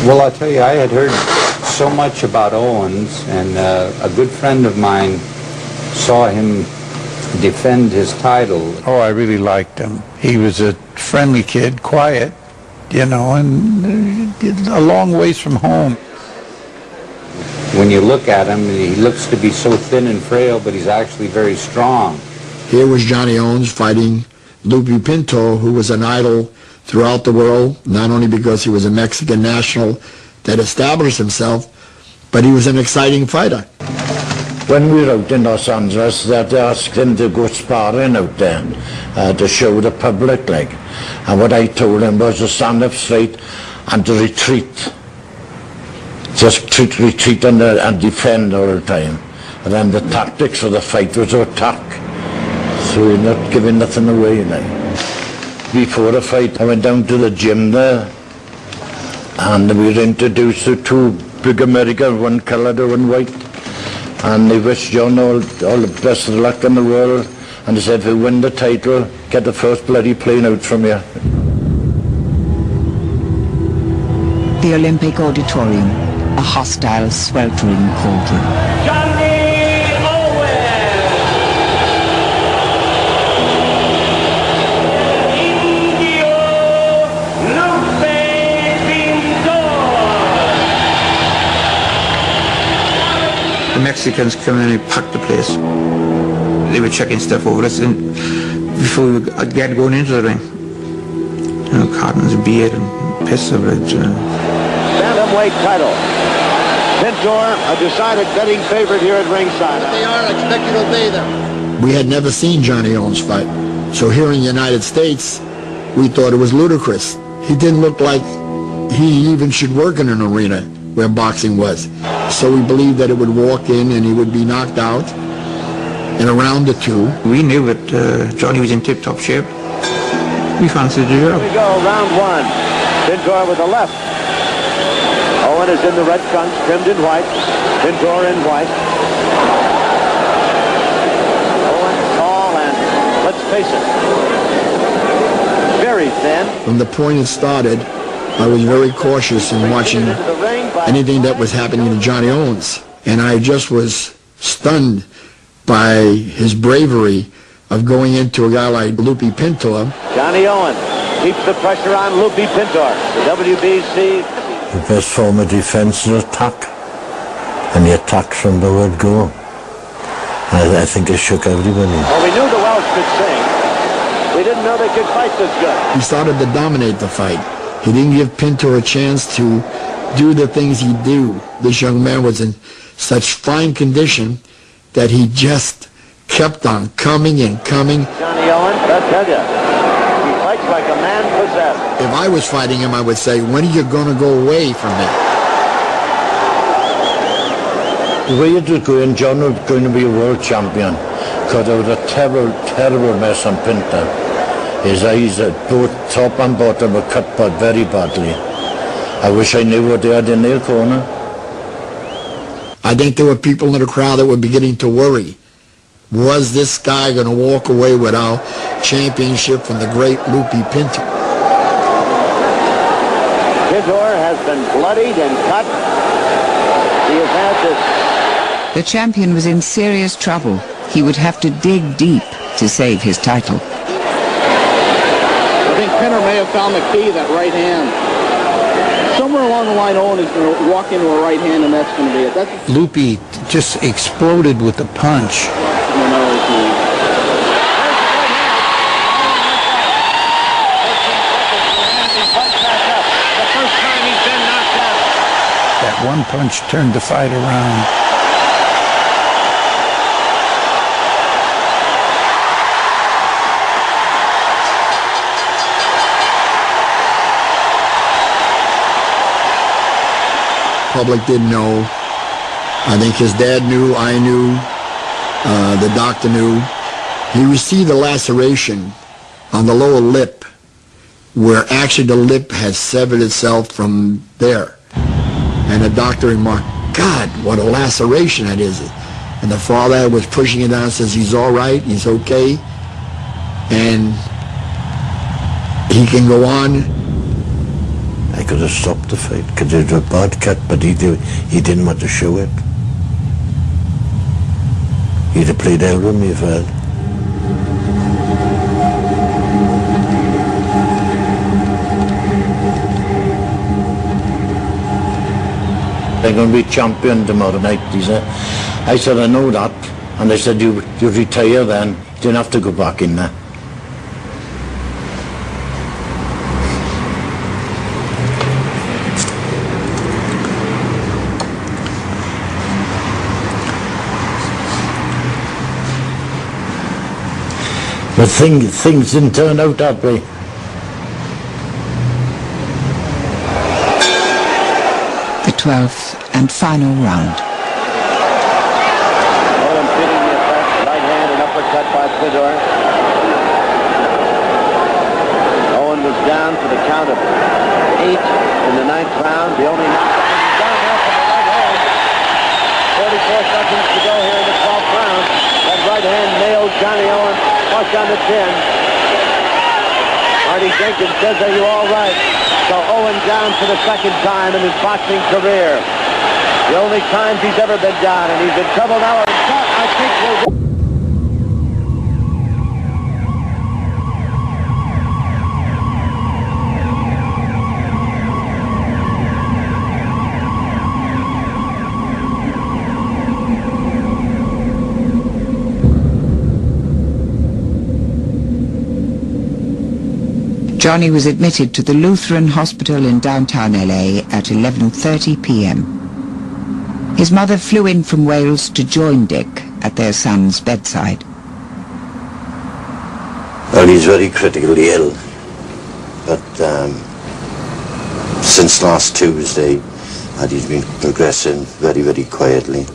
Well, I'll tell you, I had heard so much about Owens, and a good friend of mine saw him defend his title. Oh, I really liked him. He was a friendly kid, quiet, you know, and a long ways from home. When you look at him, he looks to be so thin and frail, but he's actually very strong. Here was Johnny Owens fighting Lupe Pinto, who was an idol throughout the world, not only because he was a Mexican national that established himself, but he was an exciting fighter. When we were out in Los Angeles, they asked him to go sparring out there to show the public, like. And what I told him was to stand up straight and to retreat. Just retreat and defend all the time. And then the tactics for the fight was to attack. So you're not giving nothing away, like. Before the fight, I went down to the gym there, and we were introduced to two big Americans, one coloured and one white. And they wished John all the best of luck in the world. And they said, if you win the title, get the first bloody plane out from here. The Olympic Auditorium, a hostile, sweltering cauldron. Johnny Owens! Indio Lupe Pinto! The Mexicans came in and packed the place. They were checking stuff over us and before we get going into the ring. You know, cartons of beer and piss over it. Bantamweight title. Pintor, a decided betting favorite here at ringside. They are expected to obey them. We had never seen Johnny Owens fight, so here in the United States, we thought it was ludicrous. He didn't look like he even should work in an arena where boxing was. So we believed that it would walk in and he would be knocked out in a round or two. We knew that Johnny was in tip-top shape. We fancied the job. Here we go, round one. Pintor with the left. Owen is in the red trunks, trimmed in white. Pintor in white. Owen tall and, let's face it, very thin. From the point it started, I was very cautious in watching anything that was happening to Johnny Owens. And I just was stunned by his bravery of going into a guy like Lupe Pintor. Johnny Owens keeps the pressure on Lupe Pintor, the WBC. The best form of defense is attack, and the attack from the word go. I think it shook everybody. Well, we knew the Welsh could sing. We didn't know they could fight this good. He started to dominate the fight. He didn't give Pintor a chance to do the things he'd do. This young man was in such fine condition that he just kept on coming and coming. Johnny Owens, I tell you, he fights like a man possessed. If I was fighting him, I would say, when are you going to go away from me? The way it was going, John was going to be a world champion, because there was a terrible, terrible mess on Pinto. His eyes, both top and bottom, were cut very badly. I wish I knew what they had in their corner. I think there were people in the crowd that were beginning to worry. Was this guy going to walk away with our championship from the great Lupe Pinto? Pintor has been bloodied and cut. He has had this. The champion was in serious trouble. He would have to dig deep to save his title. I think Pintor may have found the key, that right hand. Somewhere along the line, Owen is going to walk into a right hand, and that's going to be it. Lupe just exploded with the punch. That one punch turned the fight around. Public didn't know. I think his dad knew, I knew, the doctor knew. He received a laceration on the lower lip where actually the lip had severed itself from there. And the doctor remarked, God, what a laceration that is. And the father was pushing it down and says, he's all right, he's okay. And he can go on I could have stopped the fight, because it was a bad cut, but he didn't want to show it. He'd have played hell with me if I had. I'm going to be champion tomorrow night, he said. I said, I know that. And they said, you retire then. You didn't have to go back in there. But things didn't turn out that way. The 12th and final round. Owen feeling the effect, right hand and uppercut by Fedor. Owen was down for the count of 8 in the 9th round. The only knockout. He's down now from the right hand. 44 seconds to go here in the 12th round. That right hand nailed Johnny Owen flush on the chin. Artie Jenkins says, are you all right? So Owen down for the second time in his boxing career. The only times he's ever been down, and he's in trouble now. I think we'll... Johnny was admitted to the Lutheran Hospital in downtown LA at 11:30 p.m. His mother flew in from Wales to join Dick at their son's bedside. Well, he's very critically ill, but since last Tuesday, he's been progressing very, very quietly.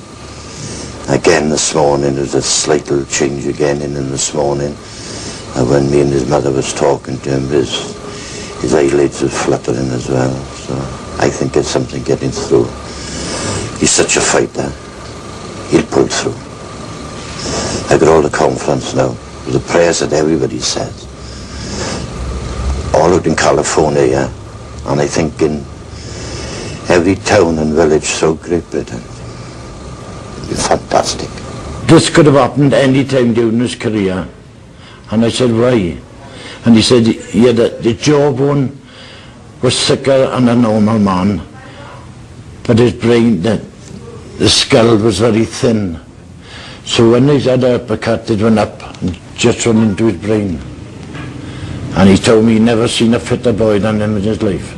Again this morning, there's a slight little change again in this morning. When me and his mother was talking to him, his eyelids were fluttering as well, so I think it's something getting through. He's such a fighter, he'll pull through. I got all the confidence now, with the prayers that everybody said. All out in California, yeah, and I think in every town and village throughout Great Britain. It'll be fantastic. This could have happened any time during his career. And I said, why? And he said, yeah, the jawbone was thicker than a normal man, but his brain, the skull was very thin. So when he had an uppercut, it went up and just went into his brain. And he told me he'd never seen a fitter boy than him in his life.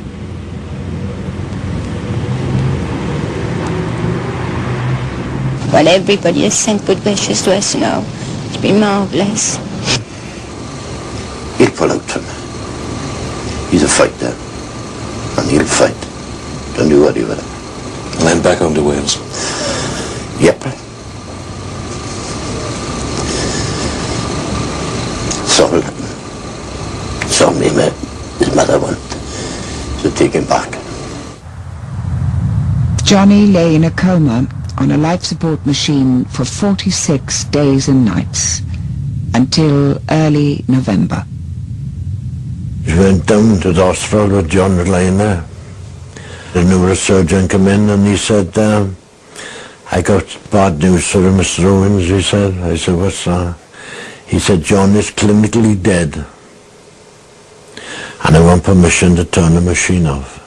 Well, everybody has sent good wishes to us now. It's been marvellous. He'll pull out from me. He's a fighter, and he'll fight. Don't you worry about him. And then back home to Wales. Yep. So me, his mother wanted to take him back. Johnny lay in a coma on a life support machine for 46 days and nights until early November. We went down to the hospital with John was lying there. The neurosurgeon came in and he said, I got bad news for him, Mr. Owens, he said. I said, what's that? He said, John is clinically dead, and I want permission to turn the machine off.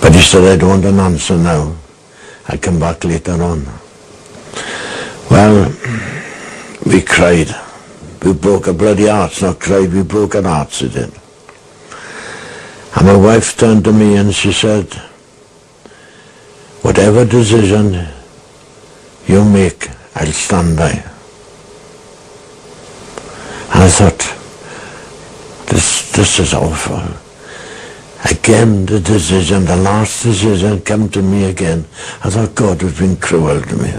But he said, I don't want an answer now. I'll come back later on. Well, we cried. We broke our bloody hearts, not cried, we broke our hearts, we did. And my wife turned to me and she said, whatever decision you make, I'll stand by. And I thought, this is awful. Again, the last decision came to me again. I thought God was being cruel to me.